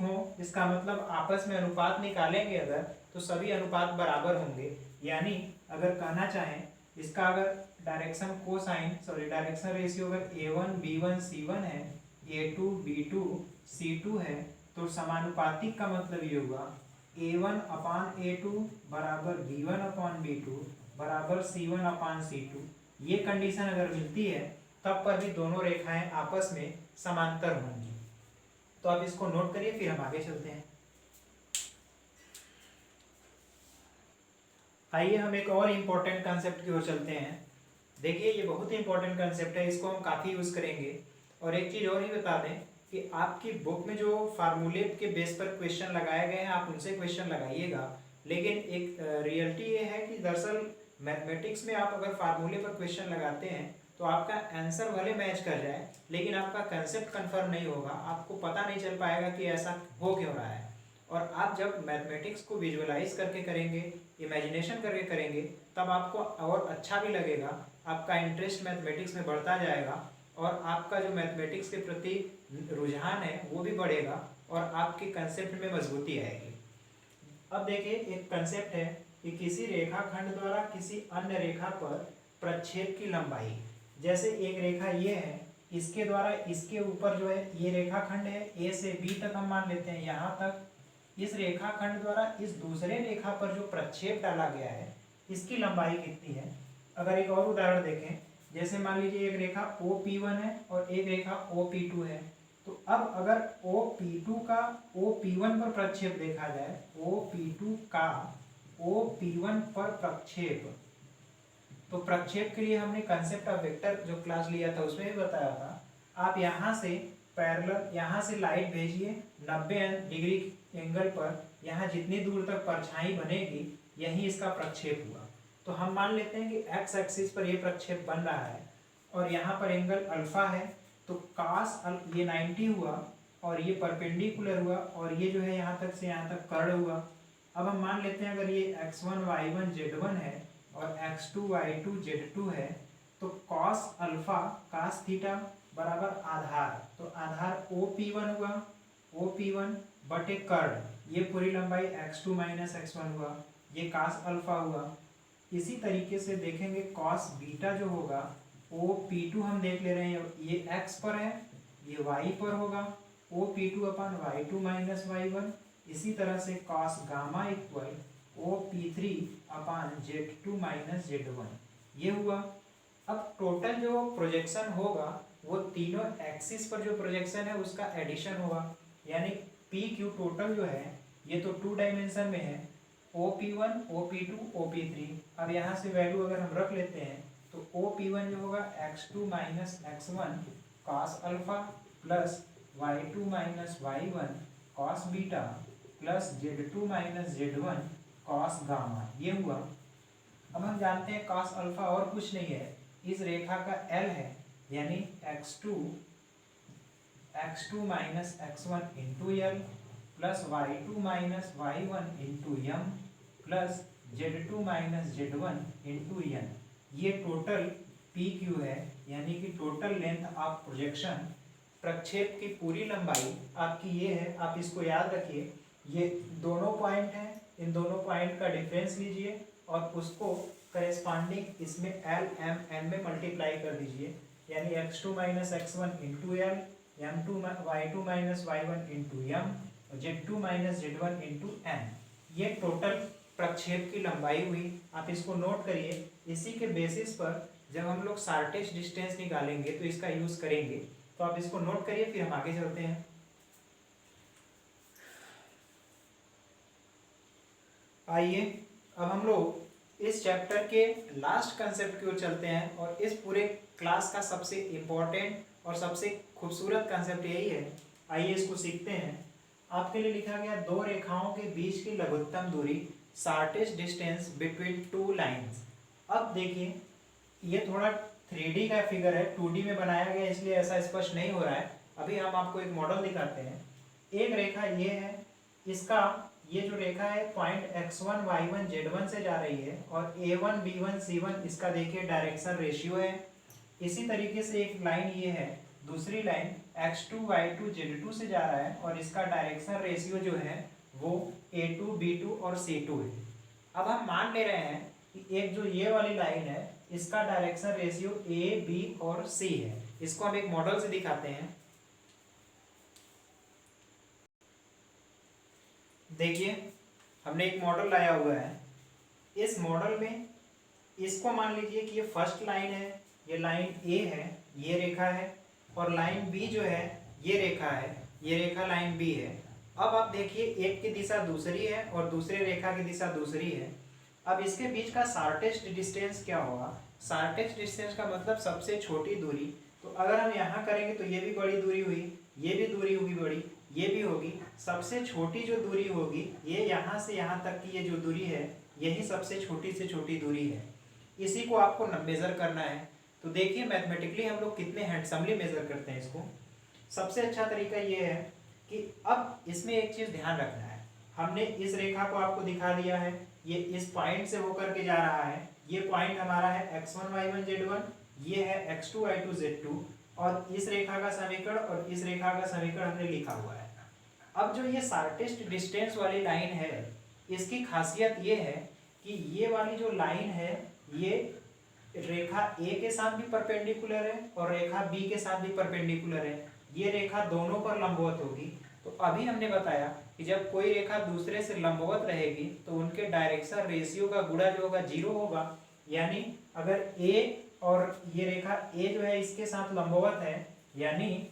हो। इसका मतलब आपस में अनुपात निकालेंगे अगर तो सभी अनुपात बराबर होंगे। यानी अगर कहना चाहें इसका अगर डायरेक्शन रेशियो अगर a1 b1 c1 है, A2 B2 C2 है, तो समानुपातिक का मतलब ये हुआ A1 अपान A2 बराबर B1 अपान B2 बराबर C1 अपान C2। ये कंडीशन अगर मिलती है तब पर भी दोनों रेखाएं आपस में समांतर होंगी। तो अब इसको नोट करिए, फिर हम आगे चलते हैं। आइए हम एक और इम्पोर्टेंट कंसेप्ट की ओर चलते हैं। देखिए ये बहुत ही इंपॉर्टेंट कंसेप्ट है, इसको हम काफ़ी यूज़ करेंगे। और एक चीज़ और ही बता दें कि आपकी बुक में जो फार्मूले के बेस पर क्वेश्चन लगाए गए हैं आप उनसे क्वेश्चन लगाइएगा, लेकिन एक रियलिटी ये है कि दरअसल मैथमेटिक्स में आप अगर फार्मूले पर क्वेश्चन लगाते हैं तो आपका आंसर भले मैच कर जाए लेकिन आपका कंसेप्ट कन्फर्म नहीं होगा, आपको पता नहीं चल पाएगा कि ऐसा हो क्यों रहा है। और आप जब मैथमेटिक्स को विजुअलाइज करके करेंगे, इमेजिनेशन करके करेंगे, तब आपको और अच्छा भी लगेगा, आपका इंटरेस्ट मैथमेटिक्स में बढ़ता जाएगा और आपका जो मैथमेटिक्स के प्रति रुझान है वो भी बढ़ेगा और आपके कंसेप्ट में मजबूती आएगी। अब देखिए एक कंसेप्ट है कि किसी रेखाखंड द्वारा किसी अन्य रेखा पर प्रक्षेप की लंबाई, जैसे एक रेखा ये है, इसके द्वारा इसके ऊपर जो है ये रेखाखंड है, ए से बी तक हम मान लेते हैं यहाँ तक, इस रेखाखंड द्वारा इस दूसरे रेखा पर जो प्रक्षेप डाला गया है इसकी लंबाई कितनी है। अगर एक और उदाहरण देखें, जैसे मान लीजिए एक रेखा OP1 है और एक रेखा OP2 है, तो अब अगर OP2 का OP1 पर प्रक्षेप देखा जाए, OP2 का OP1 पर प्रक्षेप, तो प्रक्षेप के लिए हमने कंसेप्ट ऑफ वेक्टर जो क्लास लिया था उसमें भी बताया था, आप यहाँ से पैरेलल, यहाँ से लाइट भेजिए 90 डिग्री एंगल पर, यहाँ जितनी दूर तक परछाई बनेगी यही इसका प्रक्षेप हुआ। तो हम मान लेते हैं कि एक्स एक्सिस पर ये प्रक्षेप बन रहा है और यहाँ पर एंगल अल्फा है, तो कास ये 90 हुआ और ये परपेंडिकुलर हुआ और ये जो है यहाँ तक से यहाँ तक कर्ड हुआ। अब हम मान लेते हैं अगर ये x1 y1 z1 है और x2 y2 z2 है, तो cos अल्फा cos थीटा बराबर आधार, तो आधार OP1 हुआ, OP1 बटे कर्ड, ये पूरी लंबाई x2 माइनस x1 हुआ, ये cos अल्फा हुआ। इसी तरीके से देखेंगे cos बीटा जो होगा OP2 हम देख ले रहे हैं, ये x पर है, ये y पर होगा, OP2 अपन y2 माइनस y1। इसी तरह से cos गामा इक्वल OP3 अपान Z2 माइनस Z1, ये हुआ। अब टोटल जो प्रोजेक्शन होगा वो तीनों एक्सिस पर जो प्रोजेक्शन है उसका एडिशन होगा, यानी PQ टोटल जो है ये तो 2 डायमेंशन में है, OP1 OP2 OP3। अब यहाँ से वैल्यू अगर हम रख लेते हैं तो OP1 जो होगा x2 minus x1 cos alpha plus y2 minus y1 cos beta plus Z2 minus Z1 cos gamma, ये हुआ। अब हम जानते हैं cos अल्फा और कुछ नहीं है, इस रेखा का L है, यानी x2 minus x1 into L plus y2 minus y1 into m plus Z2 minus Z1 into n, ये टोटल PQ है, यानी कि टोटल लेंथ ऑफ प्रोजेक्शन। प्रक्षेप की पूरी लंबाई आपकी ये है, आप इसको याद रखिए, ये दोनों पॉइंट हैं, इन दोनों पॉइंट का डिफरेंस लीजिए और उसको करेस्पॉन्डिंग इसमें L M N में मल्टीप्लाई कर दीजिए, यानी x2 minus x1 into L, y2 minus y1 into m, Z2 minus Z1 into n, ये टोटल प्रक्षेप की लंबाई हुई। आप इसको नोट करिए, इसी के बेसिस पर जब हम लोग शॉर्टेस्ट डिस्टेंस निकालेंगे तो इसका यूज करेंगे, तो आप इसको नोट करिए, फिर हम आगे चलते हैं। आइए अब हम लोग इस चैप्टर के लास्ट कंसेप्ट की ओर चलते हैं और इस पूरे क्लास का सबसे इम्पोर्टेंट और सबसे खूबसूरत कंसेप्ट यही है। आइए इसको सीखते हैं। आपके लिए लिखा गया दो रेखाओं के बीच की लघुत्तम दूरी, shortest distance between two lines. अब देखिए ये थोड़ा 3D का फिगर है, 2D में बनाया गया इसलिए ऐसा स्पष्ट नहीं हो रहा है। अभी हम आपको एक मॉडल दिखाते हैं। एक रेखा ये है, इसका ये जो रेखा है पॉइंट x1 y1 z1 से जा रही है और a1 b1 c1 इसका देखिए डायरेक्शन रेशियो है। इसी तरीके से एक लाइन ये है, दूसरी लाइन x2 y2 z2 से जा रहा है और इसका डायरेक्शन रेशियो जो है वो a2 b2 और c2 है। अब हम मान ले रहे हैं कि एक जो ये वाली लाइन है इसका डायरेक्शन रेशियो a b और c है। इसको हम एक मॉडल से दिखाते हैं। देखिए हमने एक मॉडल लाया हुआ है। इस मॉडल में इसको मान लीजिए कि ये फर्स्ट लाइन है, ये लाइन ए है, ये रेखा है, और लाइन बी जो है ये रेखा है, ये रेखा लाइन बी है। अब आप देखिए एक की दिशा दूसरी है और दूसरे रेखा की दिशा दूसरी है। अब इसके बीच का शार्टेस्ट डिस्टेंस क्या होगा? शार्टेस्ट डिस्टेंस का मतलब सबसे छोटी दूरी। तो अगर हम यहाँ करेंगे तो ये भी बड़ी दूरी हुई, ये भी दूरी होगी बड़ी, ये भी होगी। सबसे छोटी जो दूरी होगी ये यहाँ से यहाँ तक की ये जो दूरी है यही सबसे छोटी से छोटी दूरी है। इसी को आपको मेजर करना है। तो देखिए मैथमेटिकली हम लोग कितने हैंडसमली मेजर करते हैं इसको। सबसे अच्छा तरीका ये है कि अब इसमें एक चीज़ ध्यान रखना है। हमने इस रेखा को आपको दिखा दिया है, ये इस पॉइंट से होकर के जा रहा है। ये पॉइंट हमारा है x1 y1 z1, ये है x2 y2 z2, और इस रेखा का समीकरण और इस रेखा का समीकरण हमने लिखा हुआ है। अब जो ये शार्टेस्ट डिस्टेंस वाली लाइन है इसकी खासियत ये है कि ये वाली जो लाइन है ये रेखा ए के साथ भी परपेंडिकुलर है और रेखा बी के साथ भी परपेंडिकुलर है। ये रेखा दोनों पर लंबवत होगी। तो अभी हमने बताया कि जब कोई रेखा दूसरे से लंबवत रहेगी तो उनके डायरेक्शन रेशियो का गुणा जो होगा 0 होगा। यानी अगर ए और ये रेखा ए जो है इसके साथ लंबवत है, यानी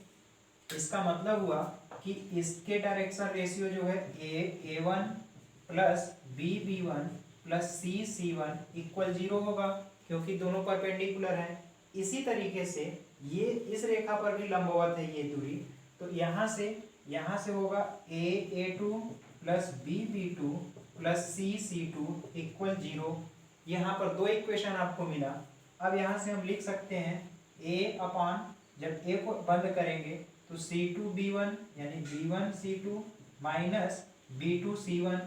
इसका मतलब हुआ कि इसके डायरेक्शन रेशियो जो है a1 plus b1 plus c1 equal 0 होगा, क्योंकि दोनों परपेंडिकुलर हैं। इसी तरीके से ये इस रेखा पर भी लंबवत है ये दूरी। तो यहाँ से होगा a2 plus b2 plus c2 equal 0। यहाँ पर दो इक्वेशन आपको मिला। अब यहाँ से हम लिख सकते हैं a अपान, जब a को बंद करेंगे तो c2b1 यानी b1c2 minus b2c1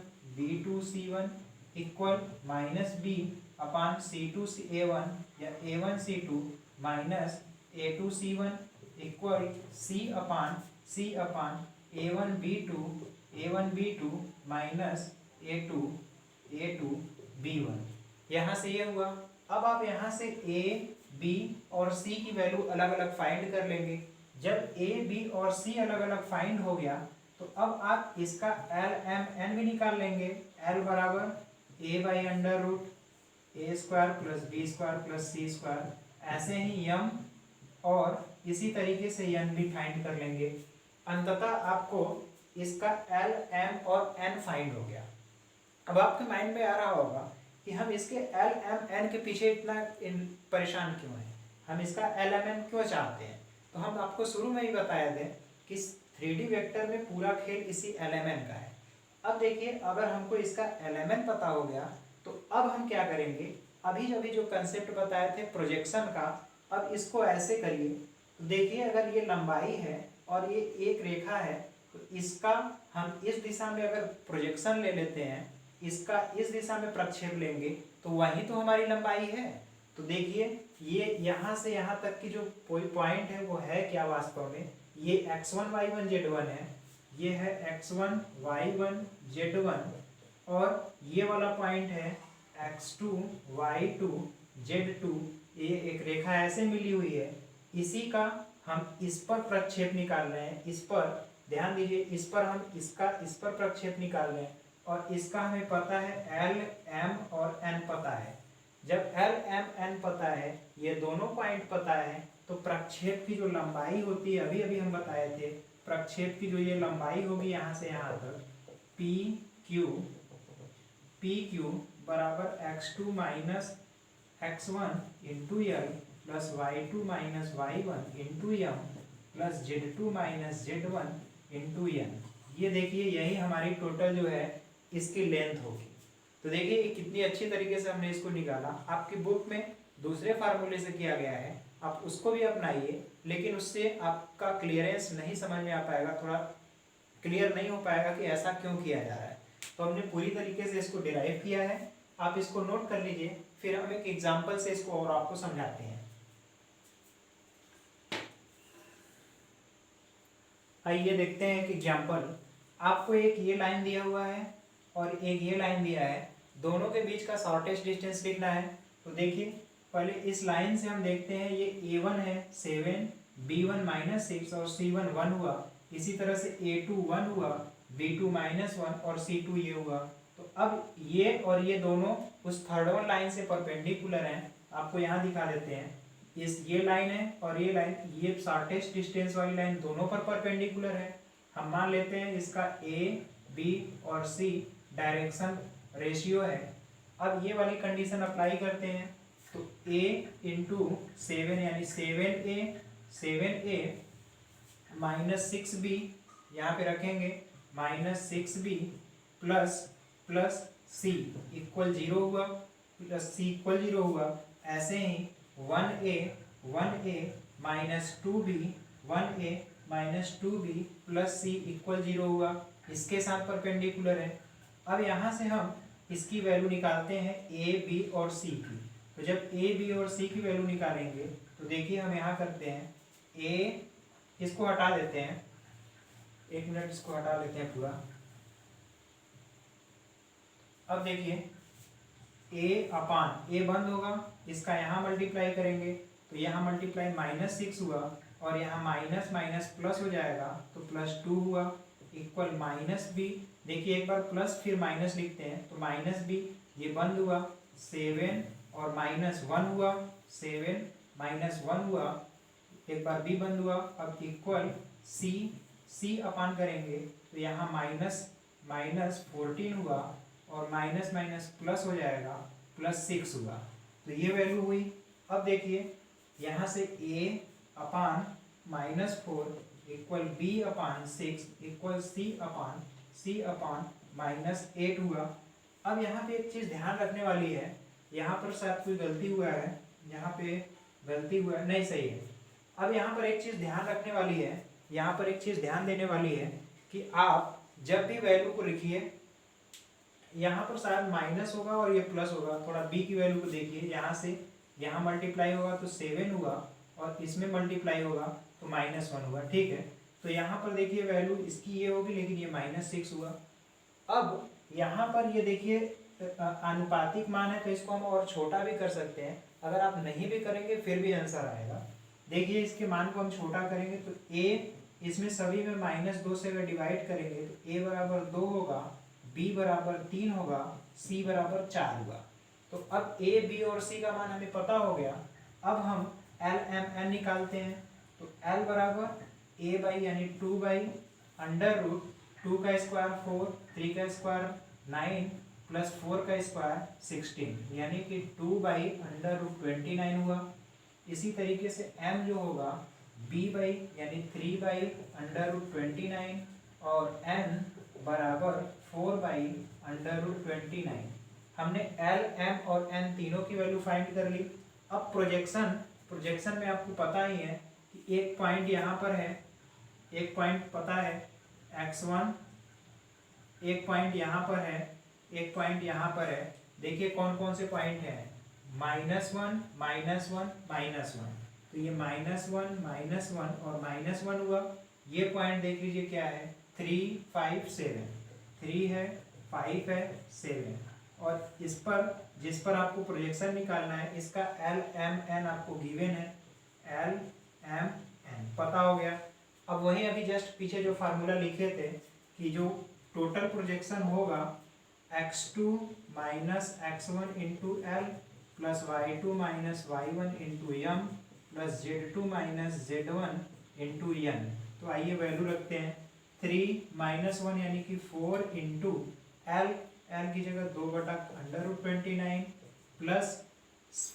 equal minus b अपान c2a1 या a1c2 minus a2c1 equal c अपान a1b2 माइनस a2b1। यहाँ से ये हुआ। अब आप यहाँ से a, b और c की वैल्यू अलग अलग फाइंड कर लेंगे। जब a, b और c अलग अलग फाइंड हो गया तो अब आप इसका LMN भी निकाल लेंगे। L बराबर a by under root a square plus b square plus c square. ऐसे ही m और इसी तरीके से n भी फाइंड कर लेंगे। अंततः आपको इसका L, M और N फाइंड हो गया। अब आपके माइंड में आ रहा होगा कि हम इसके L, M, N के पीछे इतना परेशान क्यों हैं, हम इसका LMN क्यों चाहते हैं। तो हम आपको शुरू में ही बताए थे कि 3D वेक्टर में पूरा खेल इसी LMN का है। अब देखिए अगर हमको इसका LMN पता हो गया तो अब हम क्या करेंगे, अभी जो कंसेप्ट बताए थे प्रोजेक्शन का, अब इसको ऐसे करिए। तो देखिए अगर ये लंबाई है और ये एक रेखा है तो इसका हम इस दिशा में अगर प्रोजेक्शन ले लेते हैं, इसका इस दिशा में प्रक्षेप लेंगे तो वही तो हमारी लंबाई है। तो देखिए ये यहाँ से यहाँ तक की जो कोई पॉइंट है वो है क्या वास्तव में, ये x1 y1 z1 है, ये है x1 y1 z1 और ये वाला पॉइंट है x2 y2 z2। ये एक रेखा ऐसे मिली हुई है, इसी का हम इस पर प्रक्षेप निकाल रहे हैं। इस पर ध्यान दीजिए, इस पर हम इस पर प्रक्षेप निकाल रहे हैं और इसका हमें पता है L, M और N पता है। जब L, M, N पता है, ये दोनों पॉइंट पता है, तो प्रक्षेप की जो लंबाई होती है अभी हम बताए थे, प्रक्षेप की जो ये लंबाई होगी यहाँ से यहाँ तक PQ बराबर x2 minus x1 into L plus y2 minus y1 into M plus z2 minus z1 into N। ये देखिए यही हमारी टोटल जो है इसकी लेंथ होगी। तो देखिए कितनी अच्छी तरीके से हमने इसको निकाला। आपकी बुक में दूसरे फार्मूले से किया गया है, आप उसको भी अपनाइए, लेकिन उससे आपका क्लियरेंस नहीं समझ में आ पाएगा, थोड़ा क्लियर नहीं हो पाएगा कि ऐसा क्यों किया जा रहा है। तो हमने पूरी तरीके से इसको डिराइव किया है, आप इसको नोट कर लीजिए, फिर हम एक एग्जाम्पल से इसको और आपको समझाते हैं। आइए देखते हैं एक एग्जाम्पल। आपको एक ये लाइन दिया हुआ है और एक ये लाइन दिया है, दोनों के बीच का शॉर्टेस्ट डिस्टेंस लिखना है। तो देखिए पहले इस लाइन से हम देखते हैं, ये A1 है 7, B1 -6 और C1 1 हुआ। इसी तरह से A2 1 हुआ, B2 -1 और C2 ये हुआ। तो अब ये और ये दोनों उस थर्ड वन लाइन से परपेंडिकुलर हैं। आपको यहाँ दिखा देते हैं, इस ये लाइन है और ये लाइन, ये शॉर्टेस्ट डिस्टेंस वाली लाइन दोनों पर परपेंडिकुलर है। हम मान लेते हैं इसका A, B और C डायरेक्शन रेशियो है। अब ये वाली कंडीशन अप्लाई करते हैं, तो A इंटू 7 यानी 7A -6B यहाँ पे रखेंगे, -6B प्लस C इक्वल 0 हुआ, प्लस C इक्वल 0 हुआ। ऐसे ही 1A -2B plus C equal 0 हुआ, इसके साथ परपेंडिकुलर है। अब यहाँ से हम इसकी वैल्यू निकालते हैं A, B और C की। तो जब A, B और C की वैल्यू निकालेंगे तो देखिए हम यहाँ करते हैं A, इसको हटा देते हैं, 1 मिनट इसको हटा लेते हैं पूरा। अब देखिए A बंद होगा, इसका यहाँ मल्टीप्लाई करेंगे तो यहाँ मल्टीप्लाई -6 हुआ और यहाँ माइनस माइनस प्लस हो जाएगा तो +2 हुआ इक्वल -B। देखिए एक बार प्लस फिर माइनस लिखते हैं तो -B, ये बंद हुआ 7 और -1 हुआ, 7 -1 हुआ, एक बार B बंद हुआ। अब इक्वल C अपान करेंगे तो यहाँ -14 हुआ और माइनस माइनस प्लस हो जाएगा, +6 हुआ। तो ये वैल्यू हुई। अब देखिए यहाँ से A upon -4 equal B upon 6 equal C अपान -8 हुआ। अब यहाँ पे एक चीज़ ध्यान रखने वाली है, यहाँ पर शायद कोई गलती हुआ है, यहाँ पे गलती हुआ है, नहीं सही है। अब यहाँ पर एक चीज़ ध्यान रखने वाली है, यहाँ पर एक चीज़ ध्यान देने वाली है कि आप जब भी वैल्यू को लिखिए, यहाँ पर शायद माइनस होगा और ये प्लस होगा। थोड़ा B की वैल्यू को देखिए, यहाँ से यहाँ मल्टीप्लाई होगा तो 7 हुआ और इसमें मल्टीप्लाई होगा तो -1 हुआ, ठीक है। तो यहाँ पर देखिए वैल्यू इसकी ये होगी लेकिन ये -6 हुआ। अब यहाँ पर ये देखिए आनुपातिक मान है तो इसको हम और छोटा भी कर सकते हैं। अगर आप नहीं भी करेंगे फिर भी आंसर आएगा। देखिए इसके मान को हम छोटा करेंगे तो A, इसमें सभी में -2 से अगर डिवाइड करेंगे तो A बराबर 2 होगा, B बराबर 3 होगा, C बराबर 4 होगा। तो अब A, B और C का मान हमें पता हो गया। अब हम L, M, N निकालते हैं। तो L बराबर A बाई यानी 2 बाई √2 का स्क्वायर 4, 3 का स्क्वायर 9 प्लस 4 का स्क्वायर 16 यानी कि 2 बाई √29 हुआ। इसी तरीके से M जो होगा B बाई यानी 3 बाई √29 और N बराबर 4 बाई √29। हमने L, M और N तीनों की वैल्यू फाइंड कर ली। अब प्रोजेक्शन में आपको पता ही है कि एक पॉइंट यहाँ पर है, एक पॉइंट पता है x1, एक पॉइंट यहाँ पर है, एक पॉइंट यहाँ पर है। देखिए कौन कौन से पॉइंट हैं, -1 -1 तो ये -1 और -1 हुआ। ये पॉइंट देख लीजिए क्या है, 3 5 7, 3 है, 5 है, 7 और इस पर जिस पर आपको प्रोजेक्शन निकालना है इसका L, M, N आपको गिवन है, L, M, N पता हो गया। अब वही अभी जस्ट पीछे जो फार्मूला लिखे थे कि जो टोटल प्रोजेक्शन होगा x2 minus x1 into L plus y2 minus y1 into M plus z2 minus z1 into N। तो आइए वैल्यू रखते हैं, 3 -1 यानी कि 4 इंटू L की जगह 2/√29 प्लस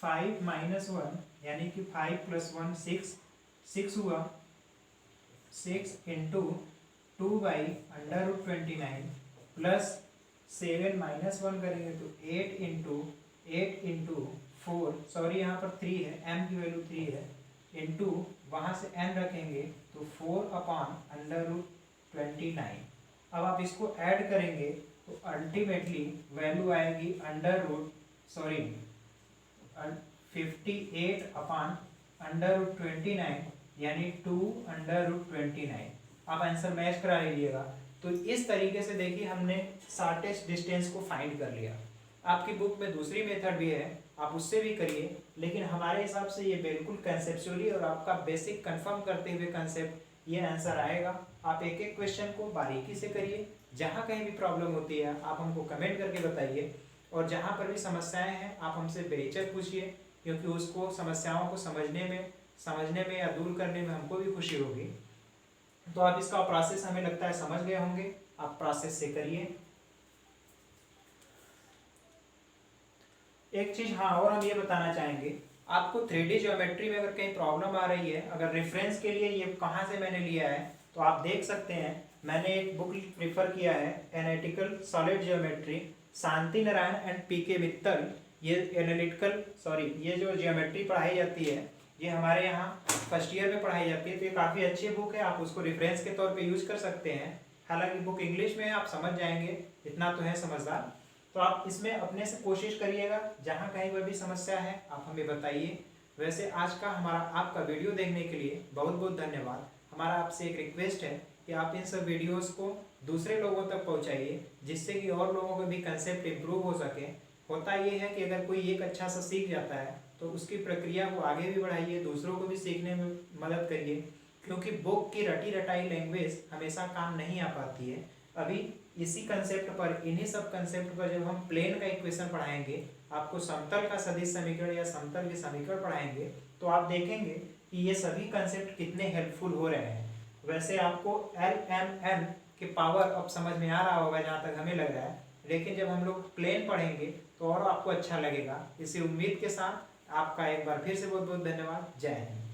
5 -1 यानी कि 5 + 1 6 हुआ, 6 इंटू 2/√29 प्लस 7 -1 करेंगे तो 8 इंटू 4, सॉरी यहाँ पर 3 है, M की वैल्यू 3 है, इंटू वहाँ से N रखेंगे तो 4/√29। अब आप इसको ऐड करेंगे तो अल्टीमेटली वैल्यू आएगी 58/√29 यानी 2/√29। आप आंसर मैच करा लीजिएगा। तो इस तरीके से देखिए हमने शॉर्टेस्ट डिस्टेंस को फाइंड कर लिया। आपकी बुक में दूसरी मेथड भी है, आप उससे भी करिए, लेकिन हमारे हिसाब से ये बिल्कुल कंसेप्चुअली और आपका बेसिक कंफर्म करते हुए कंसेप्ट ये आंसर आएगा। आप एक एक क्वेश्चन को बारीकी से करिए। जहाँ कहीं भी प्रॉब्लम होती है आप हमको कमेंट करके बताइए, और जहाँ पर भी समस्याएं हैं आप हमसे बेहिचक पूछिए, क्योंकि उसको समस्याओं को समझने में या दूर करने में हमको भी खुशी होगी। तो आप इसका प्रोसेस हमें लगता है समझ गए होंगे, आप प्रोसेस से करिए। एक चीज हाँ और हम ये बताना चाहेंगे, आपको 3D ज्योमेट्री में अगर कहीं प्रॉब्लम आ रही है, अगर रेफरेंस के लिए ये कहाँ से मैंने लिया है तो आप देख सकते हैं, मैंने एक बुक प्रेफर किया है, analytical solid geometry, Shanti Narayan and P K Mittal. ये जो ज्योमेट्री पढ़ाई जाती है ये हमारे यहाँ फर्स्ट ईयर में पढ़ाई जाती है, तो ये काफ़ी अच्छी बुक है, आप उसको रेफरेंस के तौर पे यूज कर सकते हैं। हालांकि बुक इंग्लिश में है, आप समझ जाएंगे, इतना तो है समझदार। तो आप इसमें अपने से कोशिश करिएगा, जहाँ कहीं पर भी समस्या है आप हमें बताइए। वैसे आज का हमारा आपका वीडियो देखने के लिए बहुत बहुत धन्यवाद। हमारा आपसे एक रिक्वेस्ट है कि आप इन सब वीडियोस को दूसरे लोगों तक पहुँचाइए, जिससे कि और लोगों को भी कंसेप्ट इम्प्रूव हो सके। होता ये है कि अगर कोई एक अच्छा सा सीख जाता है तो उसकी प्रक्रिया को आगे भी बढ़ाइए, दूसरों को भी सीखने में मदद करिए, क्योंकि बुक की रटी रटाई लैंग्वेज हमेशा काम नहीं आ पाती है। अभी इसी कंसेप्ट पर, इन्हीं सब कंसेप्ट पर जब हम प्लेन का इक्वेशन पढ़ाएंगे, आपको समतल का सदिश समीकरण या समतल के समीकरण पढ़ाएंगे, तो आप देखेंगे कि ये सभी कंसेप्ट कितने हेल्पफुल हो रहे हैं। वैसे आपको LMN के पावर अब समझ में आ रहा होगा जहाँ तक हमें लग रहा है, लेकिन जब हम लोग प्लेन पढ़ेंगे तो और आपको अच्छा लगेगा। इसी उम्मीद के साथ आपका एक बार फिर से बहुत बहुत धन्यवाद। जय हिंद।